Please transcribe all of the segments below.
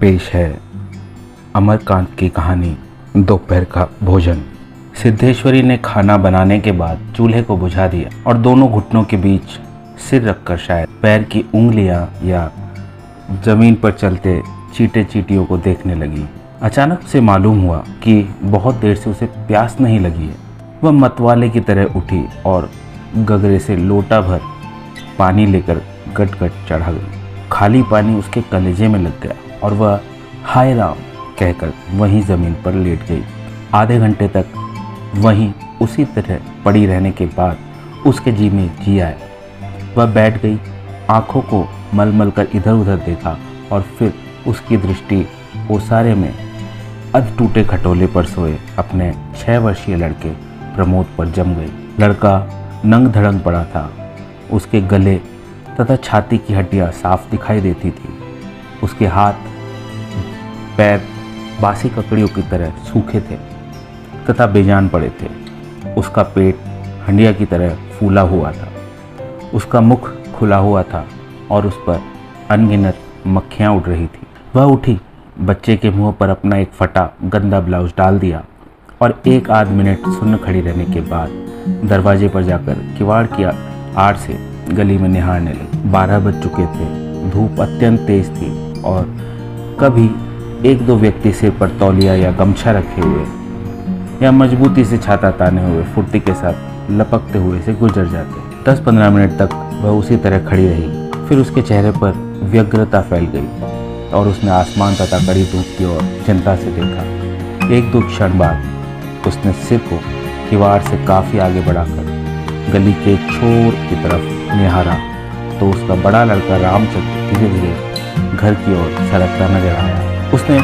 पेश है अमरकांत की कहानी दोपहर का भोजन। सिद्धेश्वरी ने खाना बनाने के बाद चूल्हे को बुझा दिया और दोनों घुटनों के बीच सिर रखकर शायद पैर की उंगलियां या जमीन पर चलते चींटे चींटियों को देखने लगी। अचानक उसे मालूम हुआ कि बहुत देर से उसे प्यास नहीं लगी है। वह मतवाले की तरह उठी और गगरे से लोटा भर पानी लेकर गट गट चढ़ा गई। खाली पानी उसके कलेजे में लग गया और वह हाय राम कहकर वहीं ज़मीन पर लेट गई। आधे घंटे तक वहीं उसी तरह पड़ी रहने के बाद उसके जी में जी आया। वह बैठ गई, आंखों को मलमल कर इधर उधर देखा और फिर उसकी दृष्टि ओसारे में अध टूटे खटोले पर सोए अपने 6 वर्षीय लड़के प्रमोद पर जम गई। लड़का नंग धड़ंग पड़ा था। उसके गले तथा छाती की हड्डियां साफ दिखाई देती थी। उसके हाथ पैर बासी ककड़ियों की तरह सूखे थे तथा बेजान पड़े थे। उसका पेट हंडिया की तरह फूला हुआ था। उसका मुख खुला हुआ था और उस पर अनगिनत मक्खियाँ उड़ रही थी। वह उठी, बच्चे के मुंह पर अपना एक फटा गंदा ब्लाउज डाल दिया और 1 आध मिनट सुन्न खड़ी रहने के बाद दरवाजे पर जाकर किवाड़ की आड़ से गली में निहारने लगी। 12 बज चुके थे। धूप अत्यंत तेज थी और कभी 1-2 व्यक्ति सिर पर तौलिया या गमछा रखे हुए या मजबूती से छाता ताने हुए फुर्ती के साथ लपकते हुए से गुजर जाते। 10-15 मिनट तक वह उसी तरह खड़ी रही। फिर उसके चेहरे पर व्यग्रता फैल गई और उसने आसमान तथा कड़ी धूप की ओर चिंता से देखा। 1-2 क्षण बाद उसने सिर को किवाड़ से काफ़ी आगे बढ़ाकर गली के छोर की तरफ निहारा तो उसका बड़ा लड़का रामचंद्र धीरे धीरे घर की ओर सरकता नजर आया। उसने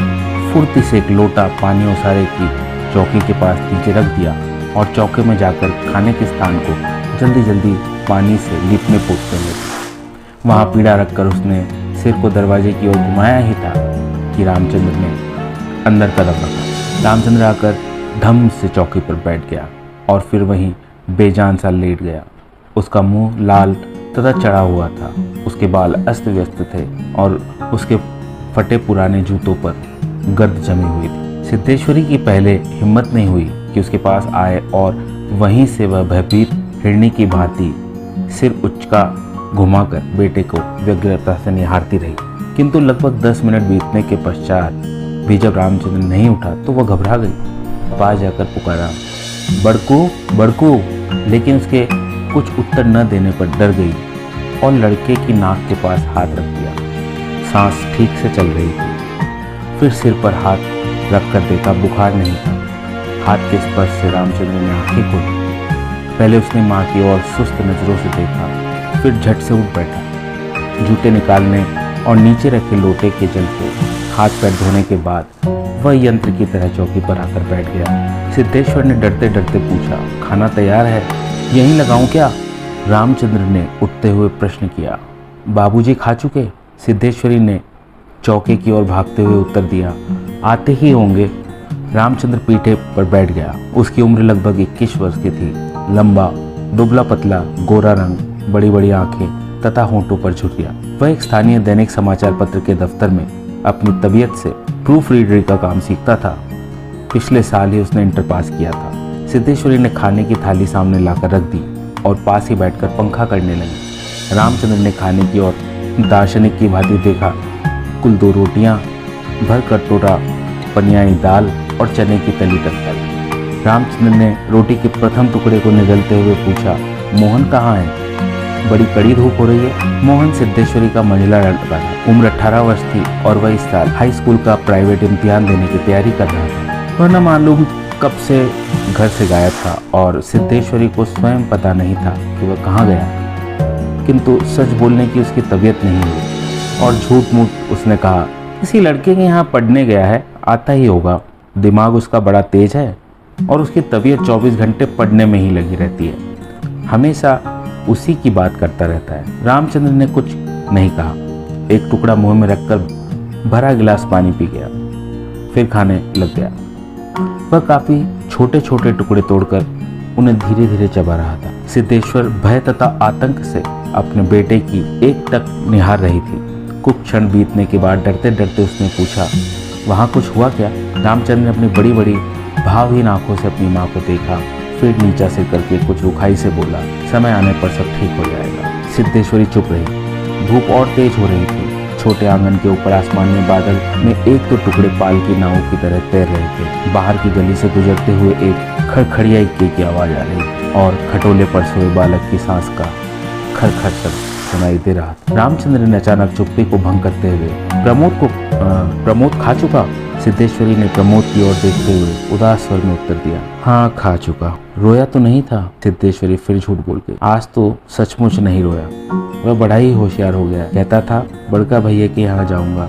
फुर्ती से एक लोटा पानी ओसारे की चौकी के पास नीचे रख दिया और चौके में जाकर खाने के स्थान को जल्दी जल्दी पानी से लीपने पोछने लगी। वहाँ पीढ़ा रखकर उसने सिर को दरवाजे की ओर घुमाया ही था कि रामचंद्र ने अंदर कदम रखा। रामचंद्र आकर धम से चौकी पर बैठ गया और फिर वहीं बेजान सा लेट गया। उसका मुंह लाल तथा चढ़ा हुआ था। उसके बाल अस्त व्यस्त थे और उसके फटे पुराने जूतों पर गर्द जमी हुई थी। सिद्धेश्वरी की पहले हिम्मत नहीं हुई कि उसके पास आए और वहीं से वह भयभीत हिरणी की भांति सिर उचका घुमाकर बेटे को व्यग्रता से निहारती रही। किंतु लगभग 10 मिनट बीतने के पश्चात भी जब रामचंद्र नहीं उठा तो वह घबरा गई। पास जाकर पुकारा, बड़कू बड़कू, लेकिन उसके कुछ उत्तर न देने पर डर गई और लड़के की नाक के पास हाथ रख दिया। सांस ठीक से चल रही थी। फिर सिर पर हाथ रखकर देखा, बुखार नहीं था। हाथ के स्पर्श से रामचंद्र ने आंखें खोली। पहले उसने माँ की ओर सुस्त नजरों से देखा, फिर झट से उठ बैठा। जूते निकालने और नीचे रखे लोटे के जल से हाथ पैर धोने के बाद वह यंत्र की तरह चौकी पर आकर बैठ गया। सिद्धेश्वर ने डरते डरते पूछा, खाना तैयार है, यहीं लगाऊं क्या? रामचंद्र ने उठते हुए प्रश्न किया। बाबूजी खा चुके? सिद्धेश्वरी ने चौके की ओर भागते हुए उत्तर दिया, आते ही होंगे। रामचंद्र पीठे पर बैठ गया। उसकी उम्र लगभग 21 वर्ष की थी। लंबा, दुबला पतला, गोरा रंग, बड़ी बड़ी आंखें तथा होंठों पर झुर्रियां। वह एक स्थानीय दैनिक समाचार पत्र के दफ्तर में अपनी तबीयत से प्रूफ रीडर का काम सीखता था। पिछले साल ही उसने इंटर पास किया था। सिद्धेश्वरी ने खाने की थाली सामने लाकर रख दी और पास ही बैठकर पंखा करने लगी। रामचंद्र ने खाने की ओर दार्शनिक की भांति देखा। कुल 2 रोटियां, भर कटोरा पनियाई दाल और चने की तली तरकारी। रामचंद्र ने रोटी के प्रथम टुकड़े को निगलते हुए पूछा, मोहन कहाँ है? बड़ी कड़ी धूप हो रही है। मोहन सिद्धेश्वरी का मंझला लड़का था। उम्र 18 वर्ष थी और वह इस साल हाई स्कूल का प्राइवेट इम्तिहान देने की तैयारी कर रहा था। वह न मालूम कब से घर से गायब था और सिद्धेश्वरी को स्वयं पता नहीं था कि वह कहाँ गया। किंतु सच बोलने की उसकी तबीयत नहीं हुई और झूठ मूठ उसने कहा, किसी लड़के के यहाँ पढ़ने गया है, आता ही होगा। दिमाग उसका बड़ा तेज है और उसकी तबीयत 24 घंटे पढ़ने में ही लगी रहती है। हमेशा उसी की बात करता रहता है। रामचंद्र ने कुछ नहीं कहा। एक टुकड़ा मुंह में रखकर भरा गिलास पानी पी गया, फिर खाने लग गया। वह काफी छोटे छोटे टुकड़े तोड़कर उन्हें धीरे धीरे चबा रहा था। सिद्धेश्वर भय तथा आतंक से अपने बेटे की एकटक निहार रही थी। कुछ क्षण बीतने के बाद डरते डरते उसने पूछा, वहाँ कुछ हुआ क्या? रामचंद्र ने अपनी बड़ी बड़ी भावहीन आंखों से अपनी माँ को देखा, फिर नीचा सिर करके कुछ रुखाई से बोला, समय आने पर सब ठीक हो जाएगा। सिद्धेश्वरी चुप रही। धूप और तेज हो रही थी। छोटे आंगन के ऊपर आसमान में बादल में एक तो टुकड़े पाल की नावों की तरह तैर रहे थे। बाहर की गली से गुजरते हुए एक खड़खड़िया इक्के की आवाज आ रही और खटोले पर सोए बालक की सांस का खरखर शब्द सुनाई दे रहा। रामचंद्र ने अचानक चुप्पी को भंग करते हुए, प्रमोद खा चुका? सिद्धेश्वरी ने प्रमोद की ओर देखते हुए उदास स्वर में उत्तर दिया, हाँ खा चुका। रोया तो नहीं था? सिद्धेश्वरी फिर झूठ बोल गई, आज तो सचमुच नहीं रोया। वह बड़ा ही होशियार हो गया, कहता था बड़का भैया के यहाँ जाऊंगा।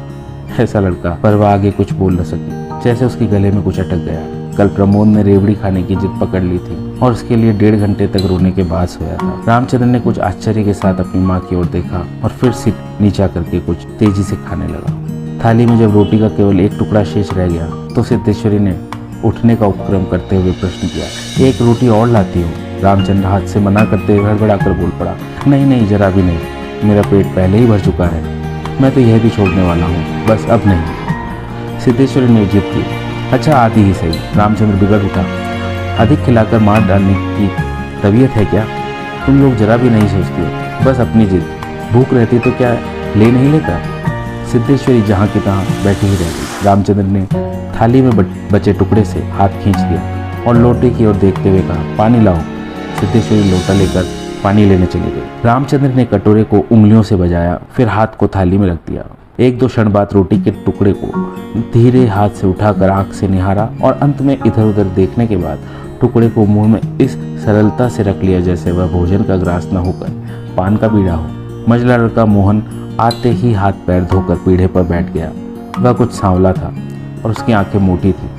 ऐसा लड़का। पर वह आगे कुछ बोल न सकी, जैसे उसके गले में कुछ अटक गया। कल प्रमोद ने रेवड़ी खाने की जिद पकड़ ली थी और उसके लिए 1.5 घंटे तक रोने के बाद सोया था। रामचंद्र ने कुछ आश्चर्य के साथ अपनी माँ की ओर देखा और फिर सिर नीचा करके कुछ तेजी से खाने लगा। थाली में जब रोटी का केवल एक टुकड़ा शेष रह गया तो सिद्धेश्वरी ने उठने का उपक्रम करते हुए प्रश्न किया, एक रोटी और लाती हूँ? रामचंद्र हाथ से मना करते हुए हड़बड़ाकर बोल पड़ा, नहीं नहीं, जरा भी नहीं, मेरा पेट पहले ही भर चुका है, मैं तो यह भी छोड़ने वाला हूँ, बस अब नहीं। सिद्धेश्वरी ने जिद की, अच्छा आधी ही सही। रामचंद्र बिगड़ उठा, अधिक खिलाकर मार डालने की तबीयत है क्या? तुम लोग जरा भी नहीं सोचती हो, बस अपनी जिद। भूख रहती तो क्या ले नहीं लेता? सिद्धेश्वरी जहाँ की तहाँ बैठी ही रह गई। रामचंद्र ने थाली में बचे टुकड़े से हाथ खींच लिया और लोटे की ओर देखते हुए कहा, पानी लाओ। सिद्धेश्वरी लोटा लेकर पानी लेने चली गई। रामचंद्र ने कटोरे को उंगलियों से बजाया, फिर हाथ को थाली में रख दिया। 1-2 क्षण बाद रोटी के टुकड़े को धीरे हाथ से उठाकर आंख से निहारा और अंत में इधर उधर देखने के बाद टुकड़े को मुंह में इस सरलता से रख लिया जैसे वह भोजन का ग्रास न होकर पान का बीड़ा हो। मझला लड़का मोहन आते ही हाथ पैर धोकर पीढ़े पर बैठ गया। वह कुछ सांवला था और उसकी आंखें मोटी थी।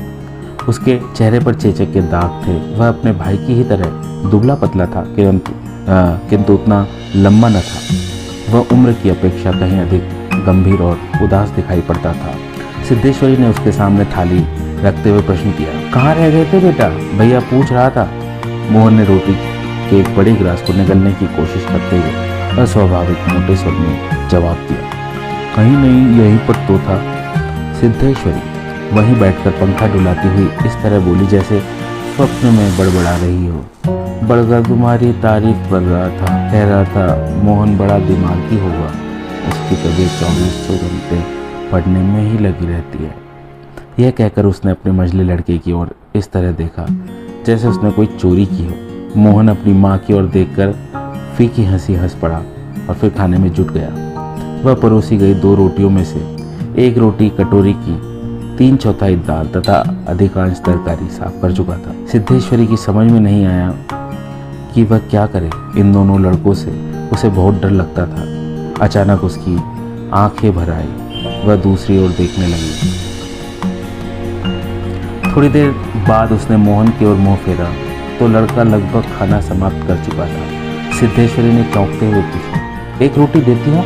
उसके चेहरे पर चेचक के दाग थे। वह अपने भाई की ही तरह दुबला पतला था, किंतु उतना लंबा न था। वह उम्र की अपेक्षा कहीं अधिक गंभीर और उदास दिखाई पड़ता था। सिद्धेश्वरी ने उसके सामने थाली रखते हुए प्रश्न किया, कहाँ रह गए थे बेटा? भैया पूछ रहा था। मोहन ने रोटी के एक बड़े गिलास को निगलने की कोशिश करते हुए अस्वाभाविक मोटे स्वर में जवाब दिया, कहीं नहीं, यहीं पर तो था। सिद्धेश्वरी वहीं बैठकर पंखा डुलाती हुई इस तरह बोली जैसे स्वप्न में बड़बड़ा रही हो। बड़गा तुम्हारी तारीफ कर रहा था, कह रहा था मोहन बड़ा दिमागी होगा, उसकी तबीयत 24 घंटे पढ़ने में ही लगी रहती है। यह कहकर उसने अपने मझले लड़के की ओर इस तरह देखा जैसे उसने कोई चोरी की हो। मोहन अपनी माँ की ओर देखकर फीकी हंसी हंस पड़ा और फिर खाने में जुट गया। वह परोसी गई 2 रोटियों में से एक रोटी कटोरी की 3/4 दाल तथा अधिकांश तरकारी साफ कर चुका था। सिद्धेश्वरी की समझ में नहीं आया कि वह क्या करे। इन दोनों लड़कों से उसे बहुत डर लगता था। अचानक उसकी आंखें भर आई। वह दूसरी ओर देखने लगी। थोड़ी देर बाद उसने मोहन की ओर मुंह फेरा तो लड़का लगभग खाना समाप्त कर चुका था। सिद्धेश्वरी ने चौंकते हुए पूछा, एक रोटी देती हो?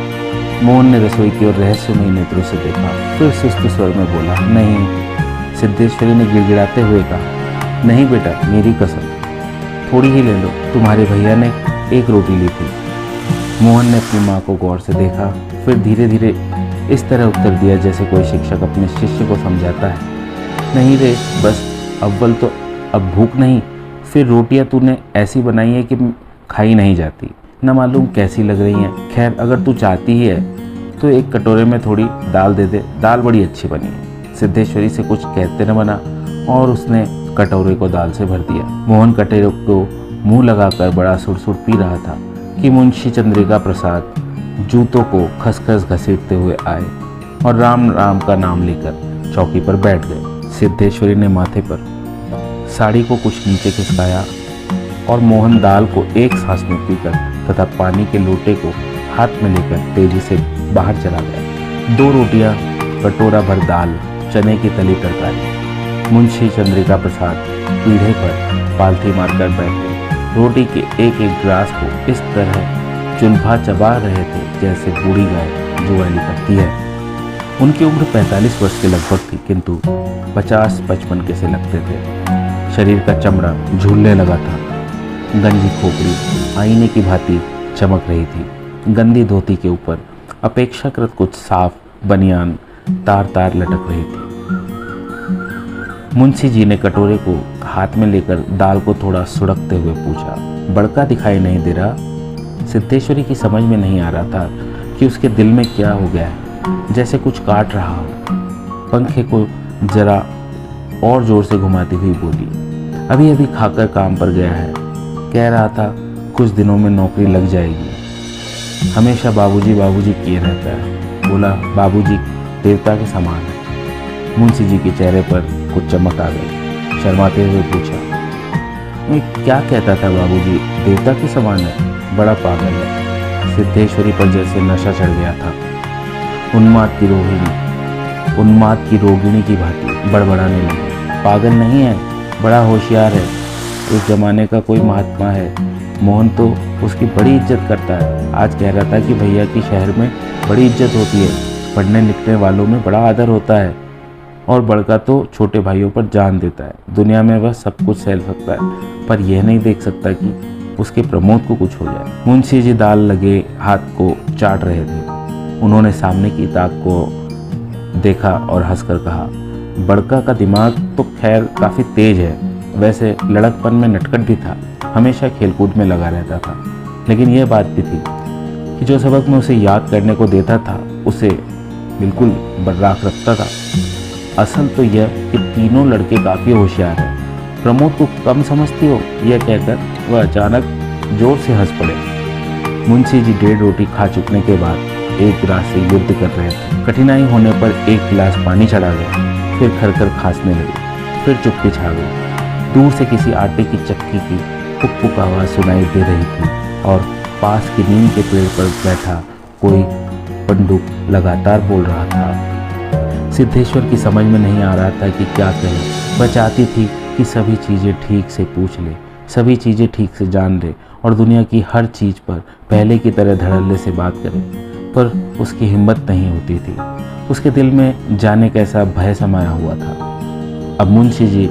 मोहन ने रसोई की ओर रहस्यमयी नेत्रों से देखा, फिर सुस्त स्वर में बोला, नहीं। सिद्धेश्वरी ने गिड़गिड़ाते हुए कहा, नहीं बेटा, मेरी कसम, थोड़ी ही ले लो, तुम्हारे भैया ने एक रोटी ली थी। मोहन ने अपनी माँ को गौर से देखा, फिर धीरे धीरे इस तरह उत्तर दिया जैसे कोई शिक्षक अपने शिष्य को समझाता है, नहीं रे, बस अव्वल तो अब भूख नहीं, फिर रोटियां तूने ऐसी बनाई है कि खाई नहीं जाती, न मालूम कैसी लग रही हैं। खैर अगर तू चाहती ही है तो एक कटोरे में थोड़ी दाल दे दे, दाल बड़ी अच्छी बनी है। सिद्धेश्वरी से कुछ कहते न बना और उसने कटोरे को दाल से भर दिया। मोहन कटोरे को मुंह लगाकर बड़ा सुड़ पी रहा था कि मुंशी चंद्रिका प्रसाद जूतों को खसखस घसीटते हुए आए और राम राम का नाम लेकर चौकी पर बैठ गए। सिद्धेश्वरी ने माथे पर साड़ी को कुछ नीचे खिसकाया और मोहन दाल को एक सांस में पीकर तथा पानी के लोटे को हाथ में लेकर तेजी से बाहर चला गया। 2 रोटियां, कटोरा भर दाल, चने की तली तरकारी। मुंशी चंद्रिका प्रसाद पीढ़े पर पालथी मारकर बैठे रोटी के एक एक ग्रास को इस तरह चुल्भा चबा रहे थे जैसे बूढ़ी गाय जुआली करती है। उनकी उम्र 45 वर्ष के लगभग थी, किंतु 50-55 के से लगते थे। शरीर का चमड़ा झूलने लगा था। गंजी खोपड़ी आईने की भांति चमक रही थी। गंदी धोती के ऊपर अपेक्षाकृत कुछ साफ बनियान तार तार लटक रही थी। मुंशी जी ने कटोरे को हाथ में लेकर दाल को थोड़ा सुड़कते हुए पूछा, बड़का दिखाई नहीं दे रहा? सिद्धेश्वरी की समझ में नहीं आ रहा था कि उसके दिल में क्या हो गया है, जैसे कुछ काट रहा हो। पंखे को जरा और जोर से घुमाती हुई बोली, अभी अभी खाकर काम पर गया है, कह रहा था कुछ दिनों में नौकरी लग जाएगी। हमेशा बाबूजी बाबूजी किए रहता है। बोला बाबूजी देवता के समान है। मुंशी जी के चेहरे पर कुछ चमक आ गई। शर्माते हुए पूछा, मैं क्या कहता था बाबूजी देवता के समान है? बड़ा पागल है। सिद्धेश्वरी पर जैसे नशा चढ़ गया था। उन्माद की रोगिणी की भांति बड़बड़ाने लगी। पागल नहीं है, बड़ा होशियार है। उस जमाने का कोई महात्मा है, मोहन तो उसकी बड़ी इज्जत करता है। आज कह रहा था कि भैया की शहर में बड़ी इज्जत होती है, पढ़ने लिखने वालों में बड़ा आदर होता है, और बड़का तो छोटे भाइयों पर जान देता है। दुनिया में वह सब कुछ सह सकता है, पर यह नहीं देख सकता कि उसके प्रमोद को कुछ हो जाए। मुंशी जी दाल लगे हाथ को चाट रहे थे। उन्होंने सामने की ताक को देखा और हंसकर कहा, बड़का का दिमाग तो खैर काफ़ी तेज है, वैसे लड़कपन में नटखट भी था, हमेशा खेलकूद में लगा रहता था। लेकिन यह बात भी थी कि जो सबक मैं उसे याद करने को देता था उसे बिल्कुल बर्राक रखता था। असल तो यह कि तीनों लड़के काफ़ी होशियार हैं। प्रमोद को कम समझती हो? यह कहकर वह अचानक जोर से हंस पड़े। मुंशी जी 1.5 रोटी खा चुकने के बाद एक गिलास से युद्ध कर रहे थे। कठिनाई होने पर एक गिलास पानी चढ़ा गया, फिर खरखर खांसने लगे, फिर चुप्पी छा गई। दूर से किसी आटे की चक्की की पुक पुक आवाज़ सुनाई दे रही थी और पास की नीम के पेड़ पर बैठा कोई पंडुक लगातार बोल रहा था। सिद्धेश्वर की समझ में नहीं आ रहा था कि क्या कहे। वह चाहती थी कि सभी चीज़ें ठीक से पूछ ले, सभी चीज़ें ठीक से जान ले और दुनिया की हर चीज़ पर पहले की तरह धड़ल्ले से बात करे, पर उसकी हिम्मत नहीं होती थी। उसके दिल में जाने कैसा भय समाया हुआ था। अब मुंशी जी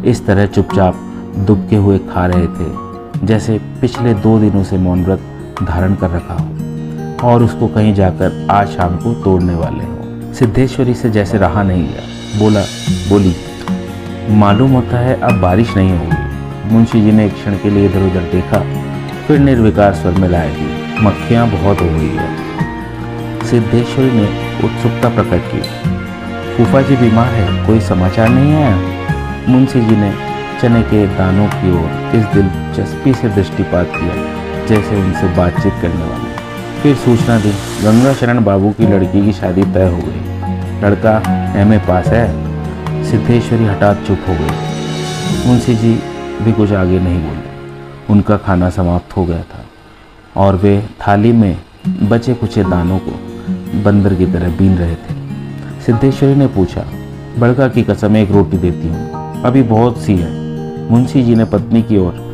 इस तरह चुपचाप दुबके हुए खा रहे थे जैसे पिछले 2 दिनों से मौन व्रत धारण कर रखा हो और उसको कहीं जाकर आज शाम को तोड़ने वाले हो। सिद्धेश्वरी से जैसे रहा नहीं गया। बोली, मालूम होता है अब बारिश नहीं होगी। मुंशी जी ने एक क्षण के लिए इधर उधर देखा, फिर निर्विकार स्वर में लाए दी, मक्खियाँ बहुत हो गई है। सिद्धेश्वरी ने उत्सुकता प्रकट की, फूफा जी बीमार है, कोई समाचार नहीं आया? मुंशी जी ने चने के दानों की ओर इस दिलचस्पी से दृष्टिपात किया जैसे उनसे बातचीत करने वाले। फिर सूचना दी, गंगा शरण बाबू की लड़की की शादी तय हो गई, लड़का एमए पास है। सिद्धेश्वरी हठात चुप हो गई। मुंशी जी भी कुछ आगे नहीं बोले। उनका खाना समाप्त हो गया था और वे थाली में बचे कुचे दानों को बंदर की तरह बीन रहे थे। सिद्धेश्वरी ने पूछा, बड़का की कसम एक रोटी देती हूँ, अभी बहुत सी है। मुंशी जी ने पत्नी की ओर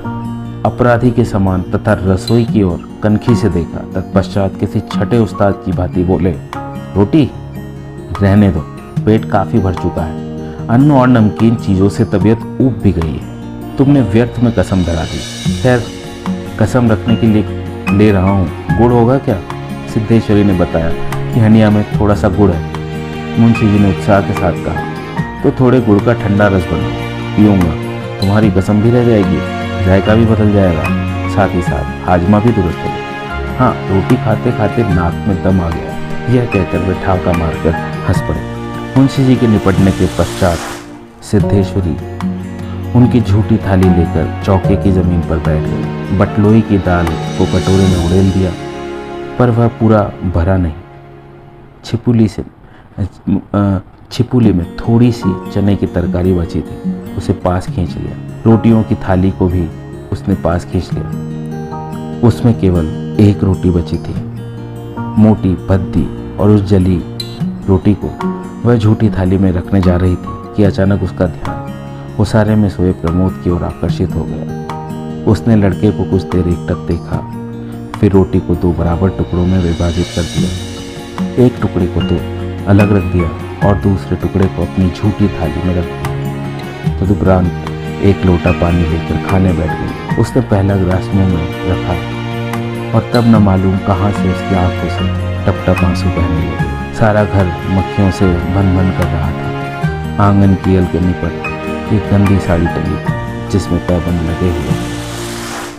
अपराधी के समान तथा रसोई की ओर कनखी से देखा। तत्पश्चात किसी छठे उस्ताद की भांति बोले, रोटी रहने दो, पेट काफी भर चुका है। अन्न और नमकीन चीजों से तबीयत ऊब भी गई है। तुमने व्यर्थ में कसम धरा दी। खैर, कसम रखने के लिए ले रहा हूँ, गुड़ होगा क्या? सिद्धेश्वरी ने बताया कि हंडिया में थोड़ा सा गुड़ है। मुंशी जी ने उत्साह के साथ कहा, तो थोड़े गुड़ का ठंडा रस बनाओ, पीऊँगा, तुम्हारी कसम भी रह जाएगी, जायका भी बदल जाएगा, साथ ही साथ हाजमा भी दुरुस्त होगा। हाँ, रोटी खाते खाते नाक में दम आ गया, यह कहकर वे ठाका मारकर हंस पड़े। मुंशी जी के निपटने के पश्चात सिद्धेश्वरी उनकी झूठी थाली लेकर चौके की जमीन पर बैठ गई। बटलोई की दाल को कटोरे में उड़ेल दिया, पर वह पूरा भरा नहीं। छिपुली में थोड़ी सी चने की तरकारी बची थी, उसे पास खींच लिया। रोटियों की थाली को भी उसने पास खींच लिया। उसमें केवल एक रोटी बची थी, मोटी भद्दी, और उस जली रोटी को वह झूठी थाली में रखने जा रही थी कि अचानक उसका ध्यान उसारे में सोए प्रमोद की ओर आकर्षित हो गया। उसने लड़के को कुछ देर एकटक देखा, फिर रोटी को 2 बराबर टुकड़ों में विभाजित कर दिया। एक टुकड़े को तो अलग रख दिया और दूसरे टुकड़े को अपनी झूठी थाली में रख दिया। तदुपरांत एक लोटा पानी लेकर खाने बैठ गई। उसने पहला गिलास मुंह में रखा और तब न मालूम कहाँ से उसकी आंखों से टप टप आंसू बहने लगे। सारा घर मक्खियों से भन भन कर रहा था। आंगन की अलगनी पर एक गंदी साड़ी टंगी थी जिसमें पैबंद लगे हुए।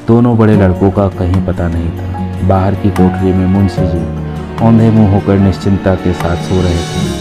दोनों बड़े लड़कों का कहीं पता नहीं था। बाहर की कोठरी में मुंशी जी औंधे मुंह होकर निश्चिंता के साथ सो रहे थे।